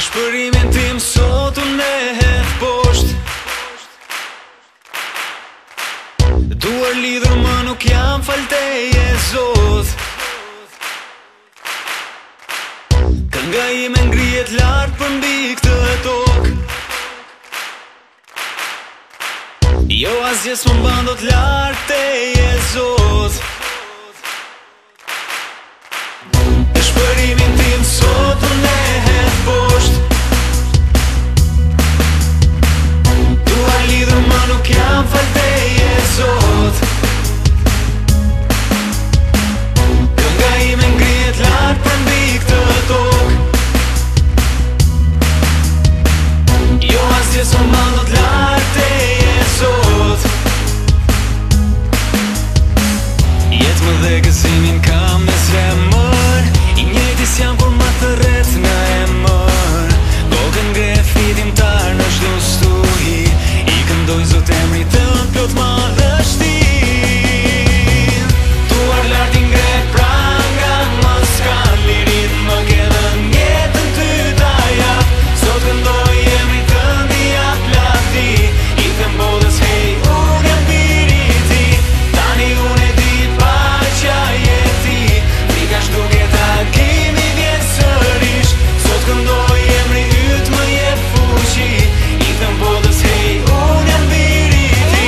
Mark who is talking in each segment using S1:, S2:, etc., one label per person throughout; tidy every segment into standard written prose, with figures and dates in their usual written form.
S1: Dëshpërimin tim sot unë e hedh poshtë. Duar lidhur më nuk jam falteje Zot. Kënga ime ngrihet lart përmbi këtë tokë. Jo asgjë s'më mban dot lart teje Zot. Dëshpërimin tim sot unë e hedh poshtë. Duar lidhur më nuk jam falteje Zot. Kënga ime ngrihet lart përmbi këtë tokë. Jo asgjë s'më mban dot lart teje Zot. Jetë më dhe gëzimin kam në zemër. I njëjti s'jam kur ma thërret nga emër. Kokën ngre fitimtar në çdo stuhi. I këndoj Zot emri tënd plot madhështi. Duar lart i ngre pranga mos kanë lirit më ke dhënë jetën ty ta jap. Sot këndoj emri tënd i jap lafti. I them botës hej unë jam biri i ti. Tani unë e di paqja je ti. Frika shduke takimi vjen sërish. Sot këndoj emri yt më jep fuqi. I them botës hej unë jam biri i ti.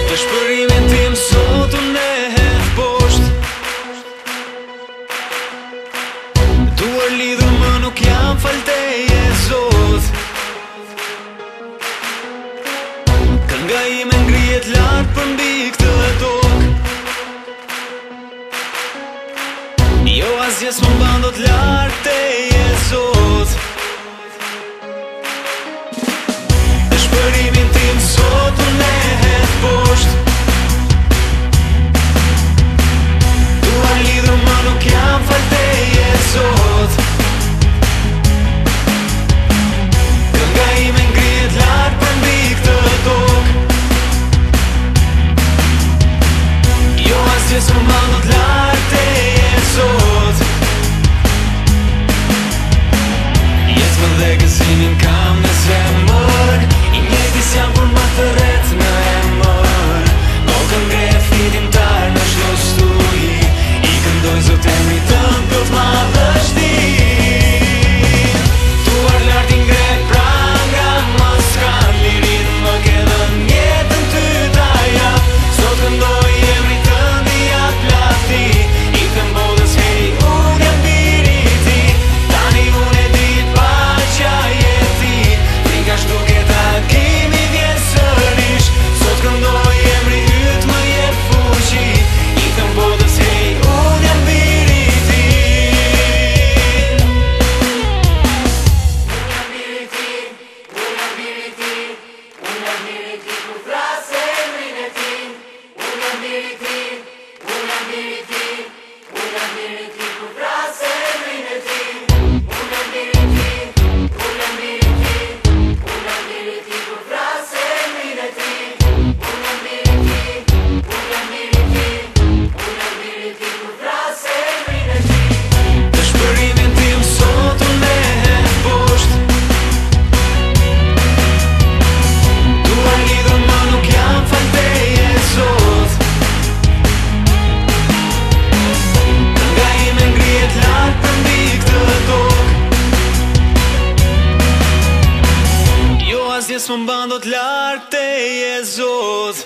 S1: Dëshpërimin tim sot unë e hedh poshtë. Duar lidhur më nuk jam falteje Zot. Kënga ime ngrihet lart përmbi këtë tokë. Jo asgjë s'më mban dot lart teje Zot. Dëshpërimin tim sot unë e hedh poshtë. Duar lidhur më nuk jam falteje Zot. Kënga ime ngrihet lart përmbi këtë tokë. Jo asgjë s'më mban dot lart teje Zot. Jetë më dhe gëzimin kam në zemër. I njëjti s'jam kur ma thërret nga emër. Kokën ngre fitimtar në çdo stuhi. I këndoj Zot emri tënd plot madhështi. Duar lart i ngre pranga mos kanë lirit më ke dhënë jetën ty ta jap. Sot këndoj emri tënd i jap lafti. I them botës hej unë jam biri i ti. Tani unë e di paqja je ti. Frika shduke takimi vjen sërish. Sot këndoj emri yt më jep fuqi. I them botës hej unë jam biri i ti. Dëshpërimin tim sot unë e hedh poshtë. Duar lidhur më nuk jam falteje Zot. Kënga ime ngrihet lart përmbi këtë tokë. Jo asgjë s'më mban dot lart teje Zot.